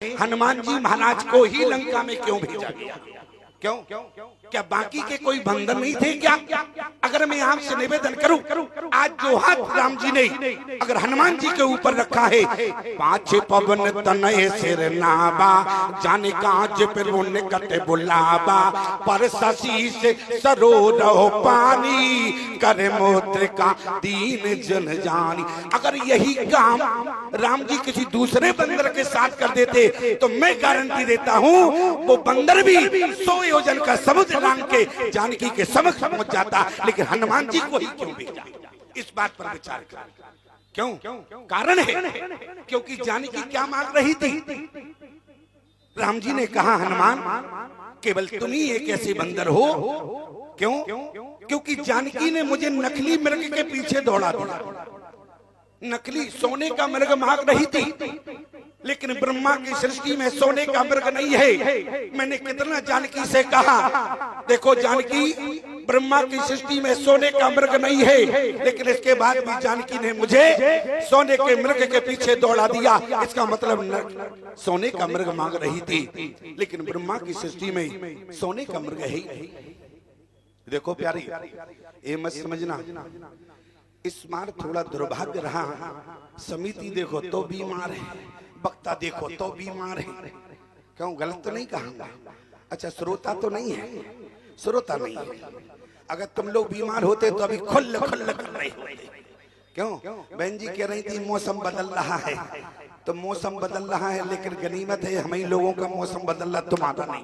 हनुमान जी महाराज को ही लंका में क्यों भेजा गया? क्यों? क्या बाकी के कोई बंधन नहीं थे क्या? अगर मैं आपसे निवेदन करूं, आज जो हाथ राम जी ने अगर हनुमान जी के ऊपर रखा है, पाछे पवन तनय सिर नाबा, जाने काज पर मुन्ने कटे बुलाबा, पर शशि से सरोरह पानी, करे मोत्रिका दीन जन जानी। अगर यही काम राम जी किसी दूसरे बंदर के साथ कर देते तो मैं गारंटी देता हूं वो बंदर भी 100 योजन का समुद्र लांग के जानकी के समक्ष पहुंच जाता। लेकिन हनुमान जी को ही क्यों भेजा? इस बात पर विचार कर। क्यों? कारण है क्योंकि जानकी क्या मांग रही थी? राम जी ने कहा हनुमान केवल तुम ही एक ऐसे बंदर हो। क्यों? क्योंकि जानकी ने मुझे नकली मृग के पीछे दौड़ा दिया। नकली सोने का मृग मांग रही थी, लेकिन ब्रह्मा की सृष्टि में सोने का मृग नहीं है। मैंने कितना जानकी से कहा, देखो जानकी ब्रह्मा की सृष्टि में सोने का मृग नहीं है, लेकिन इसके बाद भी जानकी ने मुझे सोने के मृग के पीछे दौड़ा दिया। इसका मतलब सोने का मृग मांग रही थी, लेकिन ब्रह्मा की सृष्टि में सोने का मृग है। देखो प्यारी, ये मत समझना इस बार थोड़ा दुर्भाग्य रहा। समिति देखो तो बीमार है, वक्ता देखो तो बीमार है। क्यों? गलत तो नहीं कहूंगा। अच्छा, श्रोता तो नहीं है? श्रोता नहीं है। अगर तुम लोग बीमार होते तो अभी खुल खुल कर रहे होते। क्यों? बहन जी कह रही थी मौसम बदल रहा है, तो मौसम बदल रहा है, लेकिन गनीमत है हम ही लोगों का मौसम बदल रहा, तुम्हारा नहीं।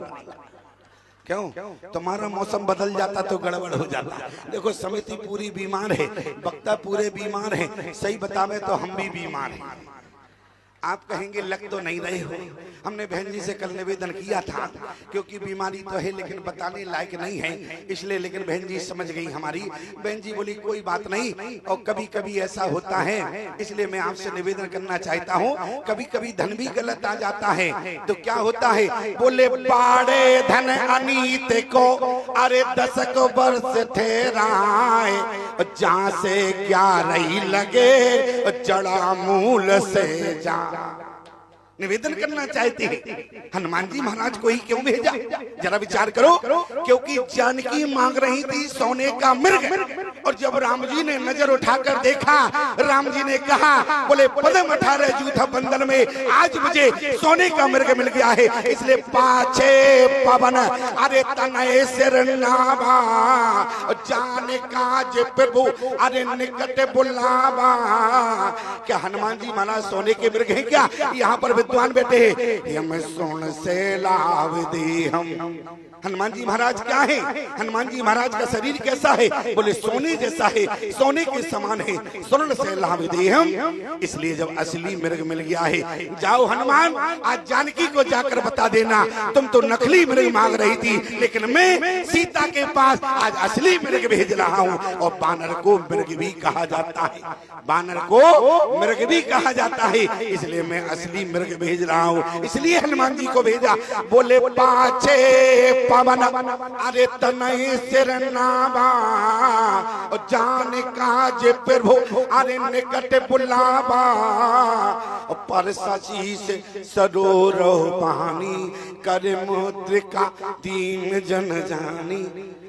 क्यों? तुम्हारा मौसम बदल जाता तो गड़बड़ हो जाता। देखो समिति पूरी बीमार है, वक्ता पूरे बीमार हैं। सही बतावे तो हम भी बीमार हैं। आप कहेंगे लग तो नहीं रहे हो। हमने बहन जी से कल निवेदन किया था, क्योंकि बीमारी तो है लेकिन बताने लायक नहीं है, इसलिए। लेकिन बहन जी समझ गई हमारी। बहन जी बोली कोई बात नहीं, और कभी कभी ऐसा होता है, इसलिए मैं आपसे निवेदन करना चाहता हूँ। कभी कभी धन भी गलत आ जाता है, तो क्या होता है? बोले पाड़े धन अनीत को, अरे 10 वर्ष ठहराए, जहाँ से क्या रही लगे जड़ा मूल से जा। निवेदन करना चाहते हैं हनुमान जी महाराज को ही क्यों भेजा? जरा विचार करो। क्योंकि जानकी मांग रही थी सोने का मृग, और जब राम जी ने नजर उठाकर देखा, राम जी ने कहा बोले पदम 18 जूथा बंधन में आज मुझे सोने का मृग मिल गया है। इसलिए पाछे पवन अरे तनय सिर नाभा, जाने काज प्रभु अरे निकट बुलावा। क्या हनुमान जी महाराज सोने के मृग हैं क्या? यहाँ पर विद्वान बैठे हैं। हम सोन से लाव दी हम। हनुमान जी महाराज क्या है? हनुमान जी महाराज का शरीर कैसा है? बोले सोने जैसा है, सोने के समान है, स्वर्ण से लाभ दे हम। इसलिए जब असली मृग मिल गया है, जाओ हनुमान आज जानकी को जाकर बता देना तुम तो नकली मृग मांग रही थी, लेकिन मैं सीता के पास आज असली मृग भेज रहा हूँ। और बानर को मृग भी कहा जाता है, बानर को मृग भी कहा जाता है, इसलिए मैं असली मृग भेज रहा हूँ। इसलिए हनुमान जी को भेजा। बोले पाछे पवन अरे तनय सिर नाभा, जाने काज प्रभु अरे निकट बुलावा, पर शशि से सरोरह पानी, करे मोत्रिका दीन जन जानी।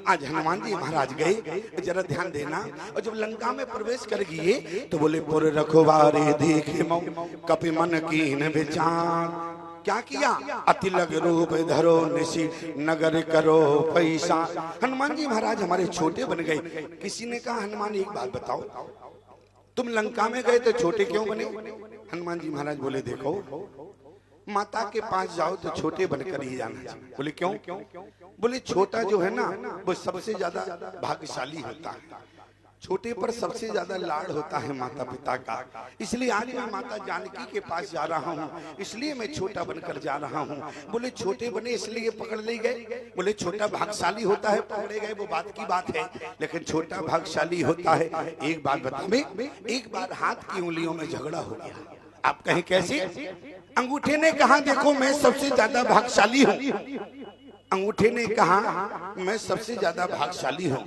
आज हनुमान जी महाराज गए, जरा ध्यान देना। और जब लंका में प्रवेश कर गए तो बोले पुर रखवारे देखे मौ, कपि मन कीन विचार। क्या किया? अति लग रूप धरो निशि, नगर करो पैसा। हनुमान जी महाराज हमारे छोटे बन गए। किसी ने कहा हनुमान एक बात बताओ, तुम लंका में गए तो छोटे क्यों बने? हनुमान जी महाराज बोले देखो माता के पास जाओ तो छोटे बनकर ही जाना चाहिए। बोले क्यों? बोले छोटा जो है ना वो सबसे ज्यादा भाग्यशाली होता है, छोटे पर सबसे ज्यादा लाड़ होता है माता पिता का। इसलिए आज मैं माता जानकी के पास जा रहा हूँ, इसलिए मैं छोटा बनकर जा रहा हूँ। बोले छोटे बने इसलिए पकड़ ले गए? बोले छोटा भाग्यशाली होता है पकड़े गए, वो बात की बात है, लेकिन छोटा भाग्यशाली होता है। एक बात बताओ, एक बार हाथ की उंगलियों में झगड़ा हो गया। आप कहें कैसे? अंगूठे ने कहा देखो मैं सबसे ज्यादा भाग्यशाली हूँ, अंगूठे ने कहा मैं सबसे ज्यादा भाग्यशाली हूँ।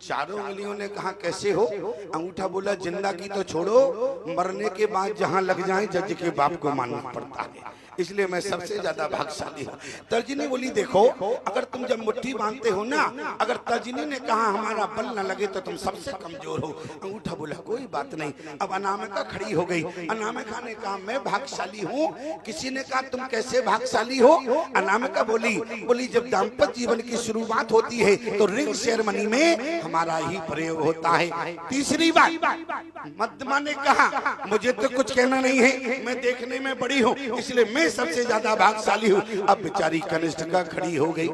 चारों उंगलियों ने कहा कैसे हो? अंगूठा बोला जिंदा की तो छोड़ो, मरने के बाद जहां लग जाए जज के बाप को मानना पड़ता है, इसलिए मैं सबसे ज्यादा भाग्यशाली हूँ। तर्जनी बोली देखो, अगर तुम जब मुट्ठी बांधते हो ना, अगर तर्जनी ने कहा हमारा बल न लगे तो तुम सबसे कमजोर हो। अंगूठा बोला कोई बात नहीं। अब अनामिका खड़ी हो गई। अनामिका ने कहा मैं भाग्यशाली हूँ। किसी ने कहा तुम कैसे भाग्यशाली हो? अनामिका बोली जब दाम्पत्य जीवन की शुरुआत होती है तो रिंग सेरेमनी में हमारा ही प्रयोग होता है। तीसरी बात, मध्यमा ने कहा मुझे तो कुछ कहना नहीं है, मैं देखने में बड़ी हूँ इसलिए मैं सबसे ज्यादा भाग्यशाली हूँ। अब बेचारी कनिष्ठिका खड़ी हो गई।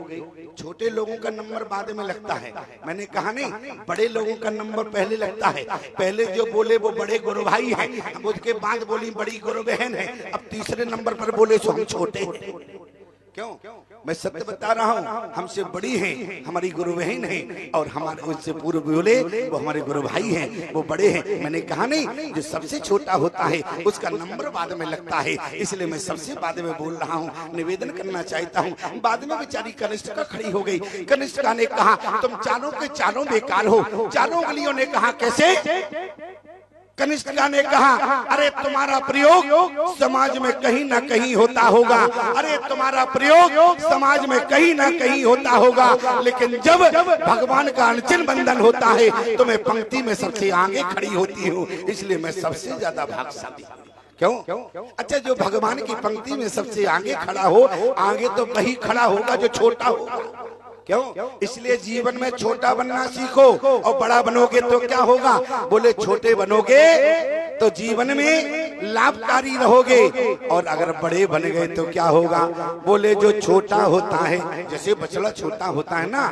छोटे लोगों का नंबर बाद में लगता है, मैंने कहा नहीं, बड़े लोगों का नंबर पहले लगता है। पहले जो बोले वो बड़े गुरु भाई हैं, उसके बाद बोली बड़ी गुरु बहन है, अब तीसरे नंबर पर बोले सो हम छोटे हैं। क्यों? मैं सत्य बता रहा हूँ, हमसे बड़ी हैं, हमारी गुरु बहन है, और हमारे उससे पूर्व बोले वो हमारे गुरु भाई हैं, वो बड़े हैं। मैंने कहा नहीं, जो सबसे छोटा होता है उसका नंबर बाद में लगता है, इसलिए मैं सबसे बाद में बोल रहा हूँ, निवेदन करना चाहता हूँ। बाद में बेचारी कनिष्ठिका खड़ी हो गई। कनिष्ठिका ने कहा तुम चारों के चारों बेकार हो। चारों उंगलियों ने कहा कैसे? कनिष्ठिका ने कहा अरे तुम्हारा प्रयोग समाज में कहीं ना कहीं होता होगा, अरे तुम्हारा प्रयोग समाज में कहीं ना कहीं होता होगा, लेकिन जब भगवान का अनचिन बंधन होता है तो मैं पंक्ति में सबसे आगे खड़ी होती हूँ, इसलिए मैं सबसे ज्यादा भाग्यशाली। क्यों? अच्छा, जो भगवान की पंक्ति में सबसे आगे खड़ा हो, आगे तो वही खड़ा होगा जो छोटा होगा। क्यों? इसलिए जीवन में छोटा बनना सीखो, और बड़ा बनोगे तो क्या होगा? बोले छोटे बनोगे तो जीवन में लाभकारी रहोगे, और अगर बड़े बन गए तो क्या होगा? बोले जो छोटा होता है, जैसे बछड़ा छोटा होता है ना,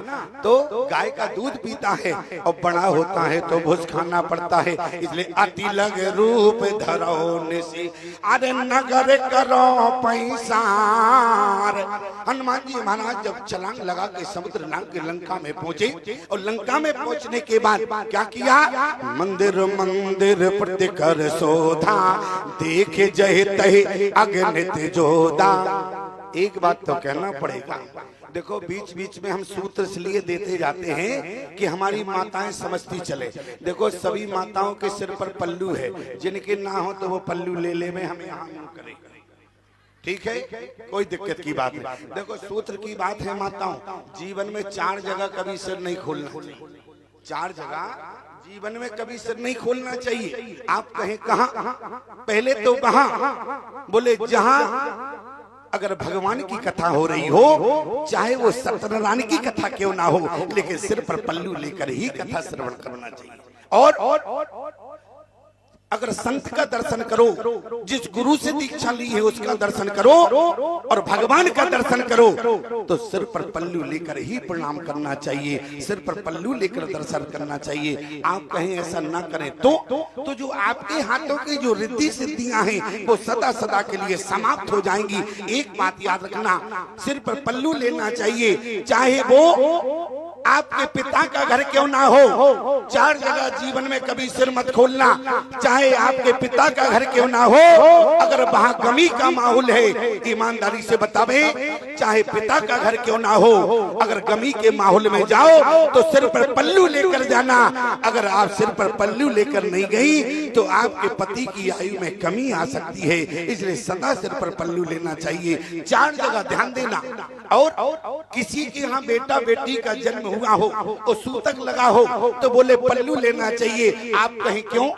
तो गाय का दूध पीता है, और बड़ा होता है तो भूस खाना पड़ता है। इसलिए अति लग रूप धरो से अरे नगर करो पैसार। हनुमान जी महाराज जब छलांग लगा के समुद्र नाग के लंका में पहुंचे, और लंका में पहुंचने के बाद क्या किया? मंदिर मंदिर प्रति कर शोधा, देखे जय तहे अगणित जोधा। एक बात तो कहना पड़ेगा, देखो बीच बीच में हम सूत्र इसलिए देते जाते हैं कि हमारी माताएं समझती चले। देखो सभी माताओं के सिर पर पल्लू है, जिनके ना हो तो वो पल्लू ले ले में हमें यहाँ करे, ठीक है, कोई दिक्कत की बात नहीं। देखो सूत्र की बात है माताओं, जीवन में 4 जगह कभी सिर नहीं खोलना चाहिए। 4 जगह जीवन में कभी सिर नहीं खोलना चाहिए। आप कहें कहाँ? पहले तो वहां, बोले जहां अगर भगवान की कथा हो रही हो, चाहे वो सत्यनारायण की कथा क्यों ना हो, लेकिन सिर पर पल्लू लेकर ही कथा श्रवण करना चाहिए। और अगर संत का दर्शन करो, जिस गुरु से दीक्षा ली है उसका दर्शन करो, और भगवान का दर्शन करो, तो सिर पर पल्लू लेकर ही प्रणाम करना चाहिए, सिर पर पल्लू लेकर दर्शन करना चाहिए। आप कहें ऐसा ना करें तो जो आपके हाथों की जो रिद्धि सिद्धियां हैं वो सदा सदा के लिए समाप्त हो जाएंगी। एक बात याद रखना, सिर पर पल्लू लेना चाहिए, चाहे वो आपके पिता का घर क्यों ना हो। 4 जगह जीवन में कभी सिर मत खोलना, चाहे आपके पिता का घर क्यों ना हो, अगर वहां गमी का माहौल है, ईमानदारी से बतावे, चाहे पिता का घर क्यों ना हो, अगर गमी के माहौल में जाओ तो सिर पर पल्लू लेकर जाना। अगर आप सिर पर पल्लू लेकर नहीं गई तो आपके पति की आयु में कमी आ सकती है, इसलिए सदा सिर पर पल्लू लेना चाहिए। 4 जगह ध्यान देना। और किसी के यहाँ बेटा बेटी का जन्म हुआ हो और सूतक लगा हो तो बोले पल्लू लेना चाहिए। आप कहें क्यों?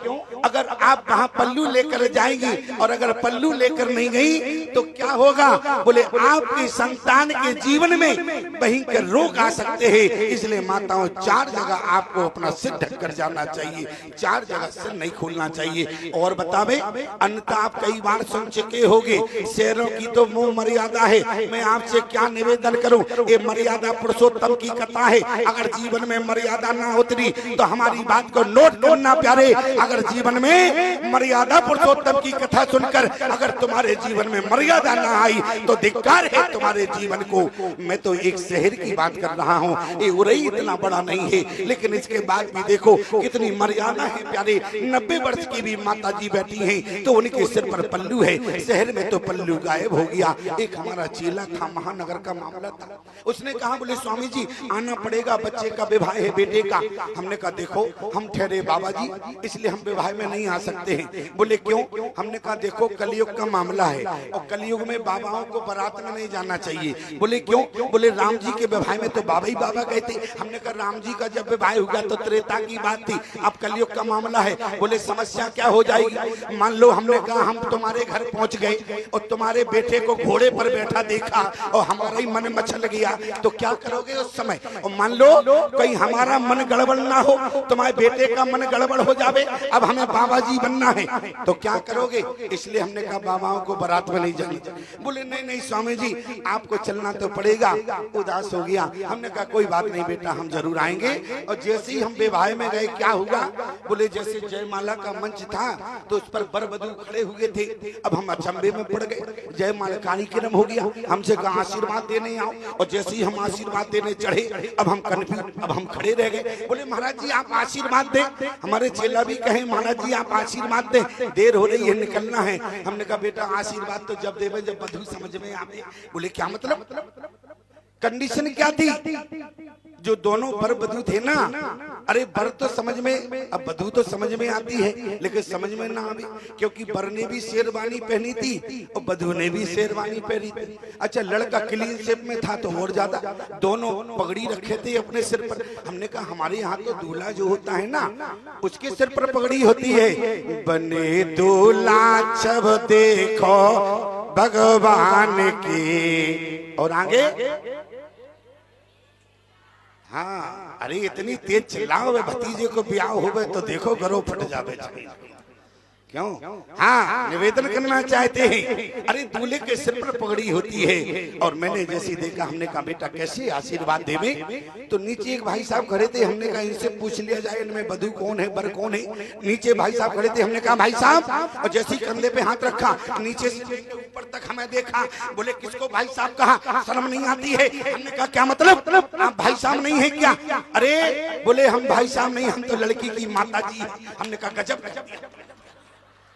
अगर आप वहाँ पल्लू लेकर जाएंगी और अगर पल्लू लेकर नहीं गई तो क्या होगा? बोले आपके संतान के जीवन में भयंकर रोग आ सकते हैं। इसलिए माताओं 4 जगह आपको अपना सिर ढककर जाना चाहिए, 4 जगह सिर नहीं खोलना चाहिए। और बतावे, अन्यथा आप कई बार सुन चुके होंगे, शेरों की तो मुंह मर्यादा है। मैं आपसे क्या निवेदन करूं, ये मर्यादा पुरुषोत्तम की कथा है। अगर जीवन में मर्यादा ना उतरी तो हमारी बात को नोट करना प्यारे। अगर जीवन में मर्यादा पुरुषोत्तम की कथा सुनकर अगर तुम्हारे जीवन में मर्यादा ना आई तो धिक्कार है तुम्हारे जीवन को। मैं तो एक शहर की बात कर रहा हूँ, ये उरई इतना बड़ा नहीं है, लेकिन इसके बाद भी देखो कितनी मर्यादा है प्यारे। 90 वर्ष की भी माता जी बैठी हैं तो उनके सिर पर पल्लू है। शहर में तो पल्लू गायब हो गया। एक हमारा चेला था, महानगर का मामला था, उसने कहा बोले स्वामी जी आना पड़ेगा पड़ेगा, बच्चे का विवाह है बेटे का। हमने कहा देखो हम ठहरे बाबा जी, इसलिए हम विवाह में नहीं आ सकते हैं। बोले क्यों? हमने कहा देखो कलयुग का मामला है और कलयुग में बाबाओं को बारात में नहीं जाना चाहिए। बोले क्यों? बोले राम जी के विवाह में तो बाबा ही बाबा गए थे। हमने कहा राम जी का जब विवाह हुआ तो त्रेता की बात थी, अब कलयुग का मामला है। बोले समस्या क्या हो जाएगी? मान लो हमने कहा हम तुम्हारे घर पहुंच गए और तुम्हारे बेटे को घोड़े पर बैठा देखा और हमारा ही मन मचल गया, तो क्या करोगे उस समय? और मान लो कहीं हमारा मन गड़बड़ ना हो, तुम्हारे बेटे का मन गड़बड़ हो जावे, अब हमें बाबा जी बनना है, तो क्या करोगे? इसलिए हमने कहा बाबाओं को बारात में नहीं जानी। बोले नहीं नहीं स्वामी जी आपको चलना तो पड़ेगा। उदास हो गया। हमने कहा कोई बात नहीं बेटा, हम जरूर आएंगे। और जैसे ही हम विवाह में गए क्या हुआ? बोले जैसे जयमाला का मंच था तो उस पर बर वधू खड़े हुए थे। अब हम अचंभे में पड़ गए। जयमाला कार्यक्रम हो गया, हमसे कहा आशीर्वाद देने आओ, और जैसे ही हम आशीर्वाद देने चढ़े अब हम कन्फ्यूज, अब हम खड़े रह गए। बोले महाराज जी आप आशीर्वाद दें। हमारे चेला भी कहे महाराज जी आप आशीर्वाद दें, देर हो रही है निकलना है। हमने कहा बेटा आशीर्वाद तो जब देवे जब वधू समझ में आवे। बोले क्या मतलब? कंडीशन क्या थी? जो दोनों बर वधू थे ना, अरे बर तो समझ में, अब वधू तो समझ में आती है लेकिन समझ में ना आवे, क्योंकि बर ने भी शेरवानी पहनी थी और वधू ने भी शेरवानी पहनी थी। अच्छा लड़का क्लीन शेप में था तो और ज्यादा, दोनों पगड़ी रखे थे अपने सिर पर। हमने कहा हमारे यहाँ तो दूल्हा जो होता है ना उसके सिर पर पगड़ी होती है। बने दूल्हा जब देखो भगवान की, और आगे हाँ अरे इतनी तेज चिल्लाओ भतीजे को ब्याह होवे तो देखो घरों फट जावे। क्यों? हाँ निवेदन करना चाहते हैं। अरे दूल्हे के सिर पर पगड़ी होती है। और मैंने जैसे देखा हमने कहा बेटा कैसे आशीर्वाद देवे, तो नीचे एक भाई साहब खड़े थे। हमने कहा इनसे पूछ लिया जाए इनमें वधू कौन है बर कौन है। नीचे भाई साहब खड़े थे। हमने कहा भाई साहब, और जैसे ही कंधे पे हाथ रखा नीचे से ऊपर तक हमें देखा। बोले किसको भाई साहब कहा? शर्म नहीं आती है? हमने कहा क्या मतलब? आप भाई साहब नहीं है क्या? अरे बोले हम भाई साहब नहीं, हम तो लड़की की माता जी। हमने कहा गजब।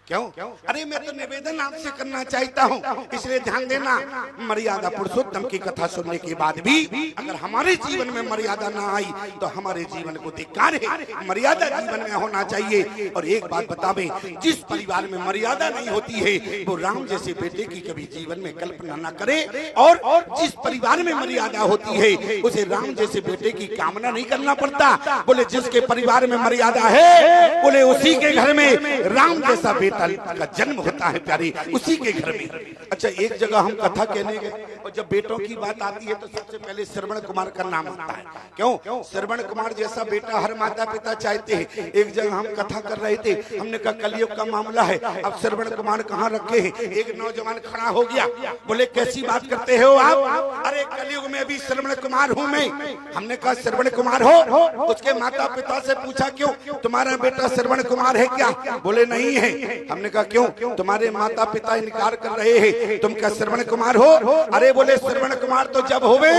क्यों? अरे मैं तो निवेदन आपसे करना चाहता हूँ, इसलिए ध्यान देना। मर्यादा पुरुषोत्तम की कथा सुनने के बाद भी अगर हमारे जीवन में मर्यादा ना आई तो हमारे जीवन को धिक्कार है। मर्यादा जीवन में होना चाहिए। और एक बात बतावे, जिस परिवार में मर्यादा नहीं होती है वो राम जैसे बेटे की कभी जीवन में कल्पना न करे, और जिस परिवार में मर्यादा होती है उसे राम जैसे बेटे की कामना नहीं करना पड़ता। बोले जिसके परिवार में मर्यादा है बोले उसी के घर में राम जैसा बेटा का जन्म होता है प्यारी, उसी के घर में। अच्छा एक जगह हम कथा कहने गए और जब बेटों की बात आती है तो सबसे पहले श्रवण कुमार का नाम आता है। क्यों? श्रवण कुमार जैसा बेटा हर माता पिता चाहते हैं। एक जगह हम कथा कर रहे थे, हमने कहा कलयुग का मामला है, अब श्रवण कुमार कहाँ रखे हैं। एक नौजवान खड़ा हो गया। बोले कैसी बात करते हो आप? अरे कलयुग में भी श्रवण कुमार हूँ मैं। हमने कहा श्रवण कुमार हो? उसके माता पिता से पूछा क्यों तुम्हारा बेटा श्रवण कुमार है क्या? बोले नहीं है। हमने कहा क्यों? तुम्हारे माता पिता इनकार कर रहे हैं, तुम क्या श्रवण कुमार हो? अरे बोले श्रवण कुमार तो जब होवे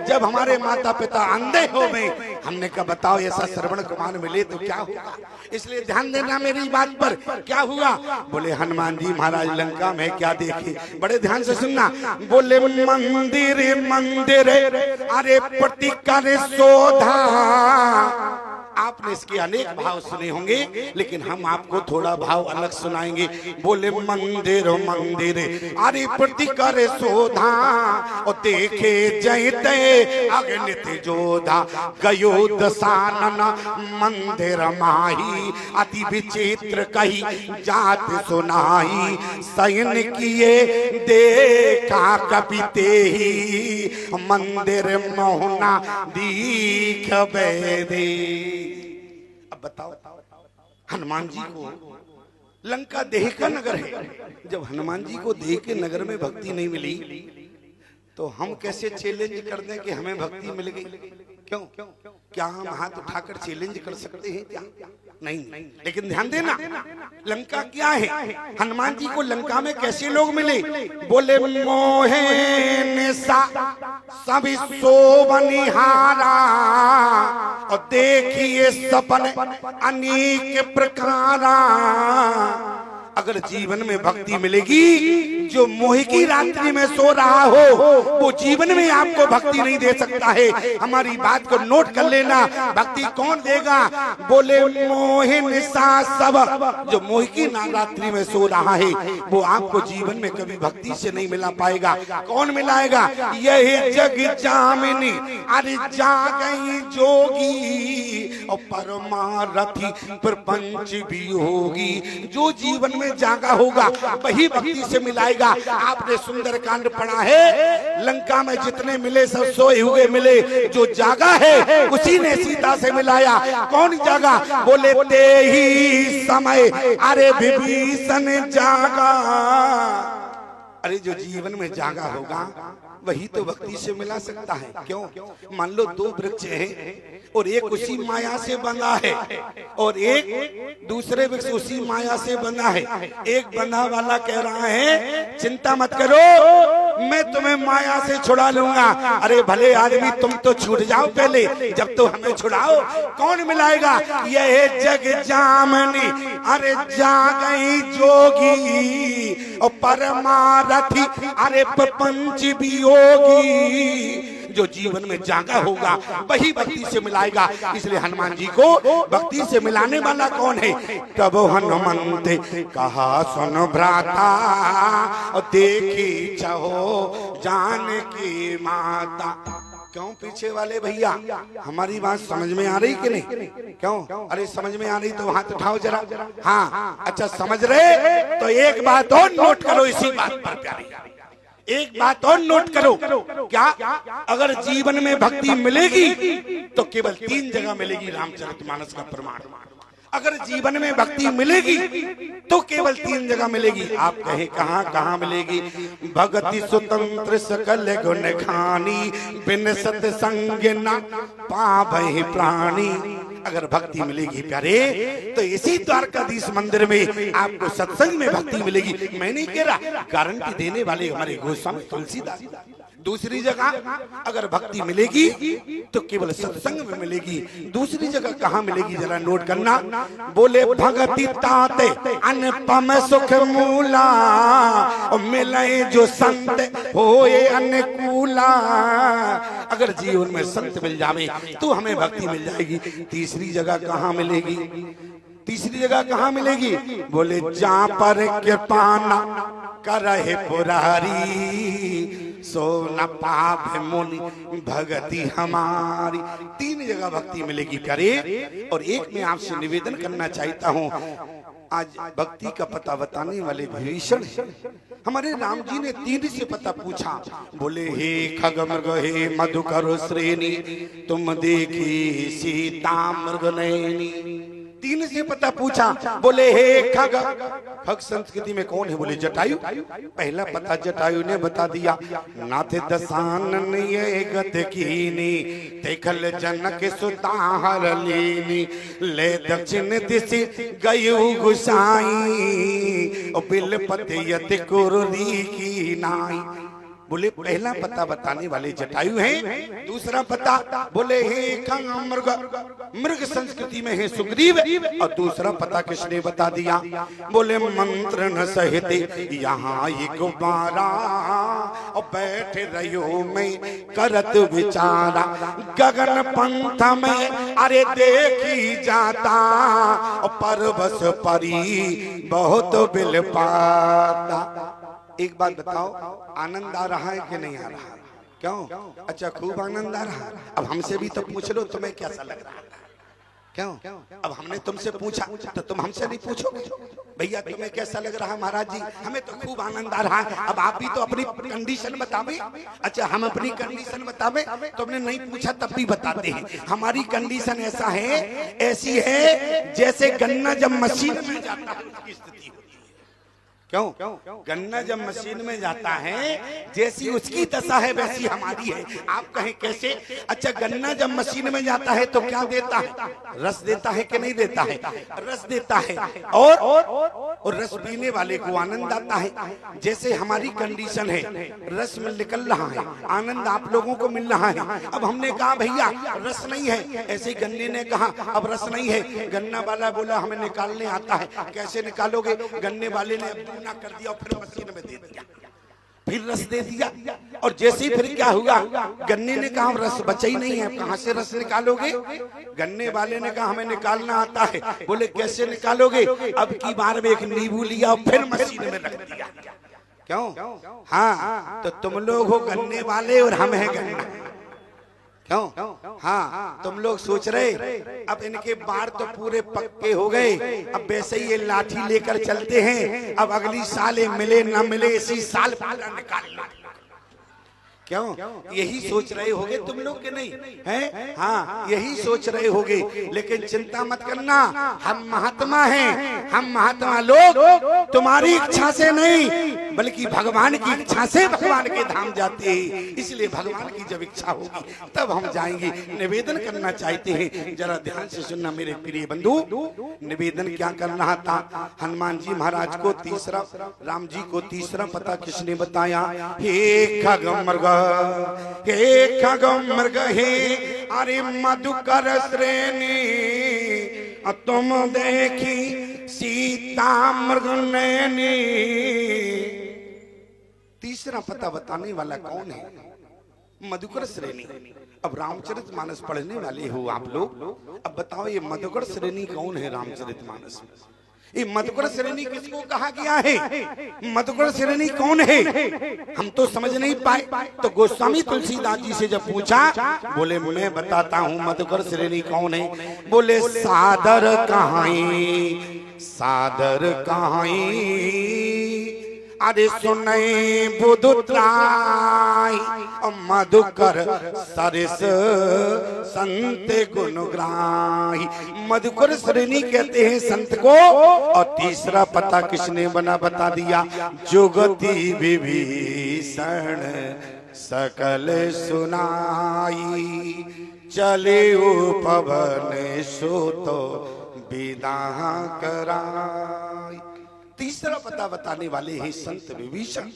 जब हमारे माता पिता अंधे होवे। हमने कहा बताओ ऐसा श्रवण कुमार मिले तो क्या होगा? इसलिए ध्यान देना मेरी बात पर। क्या हुआ? बोले हनुमान जी महाराज लंका में क्या देखे? बड़े ध्यान से सुनना। बोले मंदिर मंदिर अरे प्रतिकर शोधा। आपने इसके अनेक भाव सुने होंगे लेकिन हम आपको थोड़ा भाव अलग सुनाएंगे। बोले मंदिर मंदिर अरे प्रतिकर शोधा और देखे जयते अगणित जोधा। गयो दशानन मंदिर माही अति विचित्र कही जात सुनाई। शयन किए देखा कपिते ही मंदिर मोहना दीख बैदे। अब बताओ हनुमान जी को लंका देह का नगर है, जब हनुमान जी को देह के नगर में भक्ति नहीं मिली तो हम कैसे चैलेंज कर दें कि हमें भक्ति मिल गई? क्यों? क्या हम हाथ उठाकर चैलेंज कर सकते हैं क्या? नहीं। लेकिन ध्यान देना लंका क्या है, हनुमान जी को लंका में कैसे लोग मिले? बोले मोहे निशा सभी सोबनिहारा और देखिए सपन अनेक प्रकारा। अगर जीवन में भक्ति मिलेगी, जो मोह की रात्रि में सो रहा हो वो जीवन में आपको भक्ति नहीं दे सकता है। हमारी बात को नोट कर लेना। भक्ति कौन देगा? बोले मोहिन सा सब। जो मोह की रात्रि में सो रहा है वो आपको जीवन में कभी भक्ति से नहीं मिला पाएगा। कौन मिलाएगा? यह जग जामिनी अरे जागई जोगी और परमारथी प्रपंच भी होगी। जो जीवन में जागा होगा वही भक्ति से मिलाएगा। आपने सुंदरकांड पढ़ा है, लंका में जितने मिले सब सोए हुए मिले, जो जागा है उसी ने सीता से मिलाया। कौन जागा? बोले ते ही समय अरे विभीषण जागा। अरे जो जीवन में जागा होगा वही तो भक्ति से मिला सकता है। क्यों? मान लो दो वृक्ष हैं और एक उसी माया से बंधा है और एक दूसरे वृक्ष उसी माया से बंधा है। एक बंधा वाला कह रहा है चिंता मत करो, मैं तुम्हें माया से छुड़ा लूंगा। अरे भले आदमी तुम तो छूट जाओ पहले, जब तो हमें छुड़ाओ। कौन मिलाएगा? यह जग जामनी अरे जागई जोगी और परमारथी अरे प्रपंच भी होगी। जो जीवन में जागा होगा वही भक्ति से मिलाएगा। इसलिए हनुमान जी को भक्ति से मिलाने वाला कौन है? तब हनुमंत कहा सुन भ्राता और देखी चाहो जानकी माता। क्यों पीछे वाले भैया हमारी बात समझ में आ रही कि नहीं? क्यों? अरे समझ में आ रही तो हाथ उठाओ जरा। हाँ अच्छा समझ रहे तो एक बात और नोट करो इसी बात पर प्यारी, एक बात और नोट करो। क्या? अगर जीवन में भक्ति मिलेगी तो केवल 3 जगह मिलेगी रामचरितमानस का प्रमाण। अगर जीवन में भक्ति मिलेगी तो केवल 3 जगह मिलेगी। आप कहें कहाँ कहाँ मिलेगी? भक्ति स्वतंत्र सकल गुण खानी बिन सत्संग न पावहि प्राणी। अगर भक्ति मिलेगी प्यारे तो इसी द्वारकाधीश मंदिर में आपको सत्संग में भक्ति मिलेगी। मैं नहीं कह रहा, गारंटी देने वाले हमारे गोस्वामी तुलसीदास। दूसरी जगह अगर भक्ति मिलेगी तो केवल सत्संग में मिलेगी। दूसरी जगह कहाँ मिलेगी जरा नोट करना। बोले भक्ति ताते अनुपम सुख मूला और मिले जो संत होए अनुकूला। अगर जीवन में संत मिल जावे तो हमें भक्ति मिल जाएगी। तीसरी जगह कहाँ मिलेगी? तीसरी जगह कहाँ मिलेगी? बोले जहाँ पर कृपाना करहे पुरारी सो न पाप मुनि भगति हमारी। 3 जगह भक्ति मिलेगी प्यारे। और एक मैं आपसे निवेदन करना चाहता हूँ, आज भक्ति का पता बताने वाले विभीषण हमारे राम जी ने 3 से पता पूछा। बोले हे खगमृग हे मधुकर श्रेणी तुम देखी सीता मृग नयनी। 3 से पता पूछा। बोले हे खग, खग संस्कृति में कौन है? बोले जटायु। पहला पता जटायु ने बता दिया। नाथ दसानन ये गत कीनी देखल जनक सुता हर लीनी ले दक्षिण दिशि गयु गुसाई और बिलपति यति कुरुदी की नाई। बोले पहला पता बताने वाले जटायु हैं। दूसरा पता बोले हे मृग, मृग संस्कृति में है सुग्रीव। और दूसरा पता किसने बता दिया? बोले मंत्र न सहित यहाँ एक बारा और बैठे रहो में करत विचारा गगन पंथ में अरे देखी जाता और परवश परी बहुत बिल पाता। एक बात बताओ, आनंद आ रहा है कि नहीं आ रहा? क्यों? अच्छा खूब आनंद आ रहा है। अब हमसे भी तो पूछ लो तुम्हें कैसा लग रहा है? क्यों? अब हमने तुमसे पूछा तो तुम हमसे नहीं पूछोगे भैया तुम्हें कैसा लग रहा है? महाराज जी हमें तो खूब आनंद आ रहा है। अब आप भी तो अपनी कंडीशन बतावे। अच्छा हम अपनी कंडीशन बतावे, तुमने नहीं पूछा तब भी बताते हैं। हमारी कंडीशन ऐसा है, ऐसी है जैसे गन्ना जब मशीन में जाता है उसकी स्थिति होती है। क्यों? गन्ना जब मशीन में जाता है, जैसी उसकी दशा है वैसी हमारी है। आप कहें कैसे? अच्छा, गन्ना जब मशीन में जाता है तो क्या देता है? रस देता है कि नहीं देता है? रस देता है, और रस पीने वाले को आनंद आता है। जैसे हमारी कंडीशन है, रस में निकल रहा है, आनंद आप लोगों को मिल रहा है। अब हमने कहा भैया रस नहीं है, ऐसे गन्ने ने कहा अब रस नहीं है। गन्ना वाला बोला हमें निकालने आता है। कैसे निकालोगे? गन्ने वाले ने ना कर दिया और फिर मशीन में दे दिया, फिर रस दे दिया। और जैसे ही फिर क्या हुआ, गन्ने ने कहा रस बचा ही नहीं है, कहां से रस निकालोगे? गन्ने वाले ने कहा हमें निकालना आता है। बोले कैसे निकालोगे? अब की बार में एक नींबू लिया और फिर मशीन में रख दिया। क्यों? हाँ, तो तुम लोग हो गन्ने वाले और हम हैं गन्ना। क्यों? हाँ, तुम लोग सोच रहे अब इनके बार तो पूरे पक्के हो गए, अब वैसे ही ये लाठी लेकर चलते हैं, अब अगली साल ये मिले ना मिले इसी साल पूरा निकालना। क्यों? यही सोच रहे होगे तुम लोग के नहीं हैं? हाँ, यही सोच रहे होगे। लेकिन चिंता मत करना, हम महात्मा हैं। हम महात्मा लोग तुम्हारी इच्छा से नहीं बल्कि भगवान की इच्छा से भगवान के धाम जाते हैं। इसलिए भगवान की जब इच्छा होगी तब हम जाएंगे। निवेदन करना चाहते हैं, जरा ध्यान से सुनना मेरे प्रिय बंधु। निवेदन क्या कर रहा था? हनुमान जी महाराज को तीसरा, राम जी को तीसरा पता किसने बताया? हे खगमृग, हे खगमृग, हे अरे मधुकर श्रेणी तुम देखी सीता मृग नैनी। तीसरा पता बताने वाला कौन है? मधुकर श्रेणी। अब रामचरितमानस पढ़ने वाले हो आप लोग, अब बताओ ये मधुकर श्रेणी कौन है रामचरितमानस में? ये मधुकर श्रेणी किसको कहा गया है? मधुकर श्रेणी कौन है? हम तो समझ नहीं पाए। तो गोस्वामी तुलसीदास जी से जब पूछा, बोले मैं बताता हूँ मधुकर श्रेणी कौन है। बोले सादर कहाई, सादर कहाई अरे सुनई बुधुत्राई मधुकर सरस संत गुणग्राही। मधुकर श्रेणी कहते हैं संत को। और तीसरा पता किसने बता दिया? जुगति विभीषण सकल सुनाई चले उपवन सो तो विदा कराई। तीसरा पता बताने वाले हैं संत विभीषण।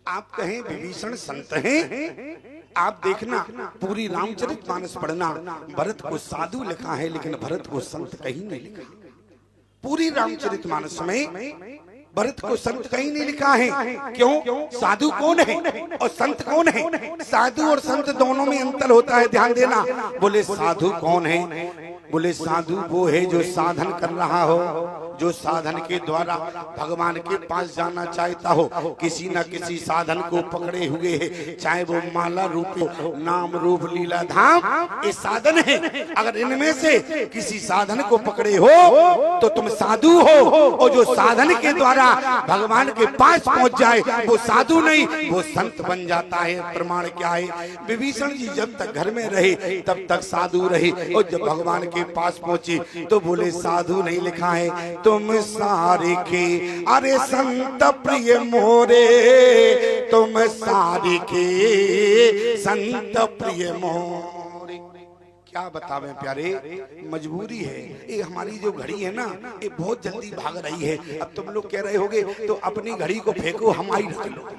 आप कहें विभीषण संत हैं? आप देखना पूरी रामचरितमानस पढ़ना, भरत को साधु लिखा है लेकिन भरत को संत कहीं नहीं लिखा। पूरी रामचरितमानस में भरत को संत कहीं नहीं लिखा है। क्यों? साधु कौन है और संत कौन है? साधु और संत दोनों में अंतर होता है, ध्यान देना। बोले साधु कौन है? बोले साधु वो है जो साधन कर रहा हो, जो साधन के द्वारा भगवान के पास जाना चाहता हो, किसी न किसी साधन को पकड़े हुए है, चाहे वो माला रूप हो, नाम रूप लीला धाम, ये साधन है। अगर इनमें से किसी साधन को पकड़े हो तो तुम साधु हो, और जो साधन के द्वारा भगवान के पास पहुंच जाए वो साधु नहीं, वो संत बन जाता है। प्रमाण क्या है? विभीषण जी जब तक घर में रहे तब तक साधु रहे, और जब भगवान के पास पहुंचे तो बोले साधु नहीं लिखा है। तुम सारे के अरे संत प्रिय मोरे, तुम सारे के संत प्रिय मोरे। क्या बतावें प्यारे, मजबूरी है। ये हमारी जो घड़ी है ना, ये बहुत जल्दी भाग रही है। अब तुम लोग कह रहे होगे तो अपनी घड़ी को फेंको, हमारी रख लो।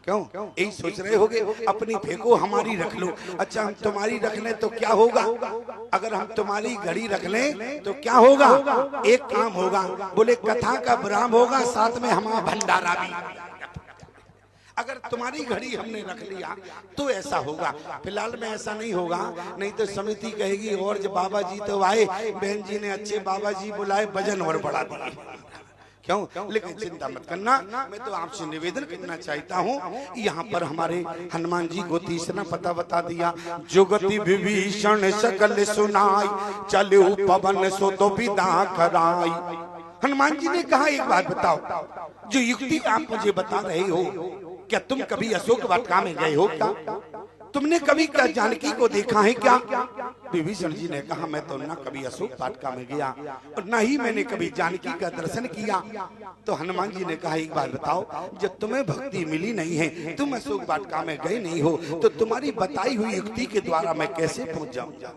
क्यों? यही सोच रहे होगे, अपनी फेंको हमारी रख लो। अच्छा, हम तुम्हारी रख लें तो क्या होगा? अगर हम तुम्हारी घड़ी रख लें तो क्या होगा? एक काम होगा, बोले कथा का विराम होगा, साथ में हमारा भंडारा भी। अगर तुम्हारी घड़ी हमने रख लिया तो ऐसा होगा। फिलहाल में ऐसा नहीं होगा, नहीं तो समिति कहेगी और जो बाबा जी तो आए, बहन जी ने अच्छे बाबा जी बुलाए, वजन और बढ़ा दिए। क्यों? लेकिन चिंता मत करना, मैं तो आपसे निवेदन करना चाहता हूँ। यहाँ पर हमारे हनुमान जी को तीसरा पता बता दिया। जुगति विभीषण सकल सुनाई चले पवन सो तो विदा कराई। हनुमान जी ने कहा एक बात बताओ, जो युक्ति आप मुझे बता रहे हो, क्या तुम कभी अशोक वाटिका में गए हो क्या? तुमने कभी क्या जानकी को देखा है क्या? विभीषण जी ने कहा मैं तो ना कभी अशोक वाटिका में गया और ना ही मैंने कभी जानकी का दर्शन किया। तो हनुमान जी ने कहा एक बात बताओ, जब तुम्हें भक्ति मिली नहीं है, तुम अशोक वाटिका में गए नहीं हो, तो तुम्हारी बताई हुई युक्ति के द्वारा मैं कैसे पहुंच जाऊंगा?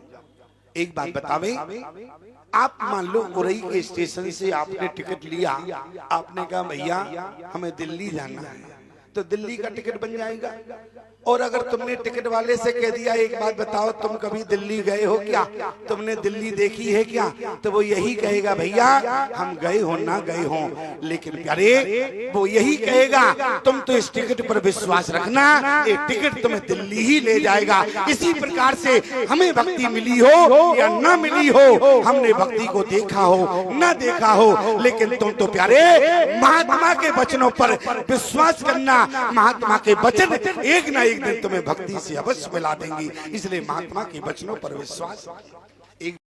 एक बात बतावे, आप मान लो उरई के स्टेशन से आपने टिकट लिया, आपने कहा भैया हमें दिल्ली जाना है, तो दिल्ली का टिकट बन जाएगा। और अगर तुमने टिकट वाले से कह दिया एक बात बताओ तुम कभी दिल्ली गए हो क्या, तुमने दिल्ली देखी है क्या, तो वो यही कहेगा भैया हम गए हो ना गए हो, लेकिन अरे वो यही कहेगा तुम तो इस टिकट पर विश्वास रखना, ये टिकट तुम्हें दिल्ली ही ले जाएगा। इसी प्रकार से हमें भक्ति मिली हो या ना मिली हो, हमने भक्ति को देखा हो ना देखा हो, लेकिन तुम तो प्यारे महात्मा के वचनों पर विश्वास करना, महात्मा के वचन एक ना एक दिन तुम्हें भक्ति से अवश्य मिला देंगी। इसलिए महात्मा के वचनों पर विश्वास। एक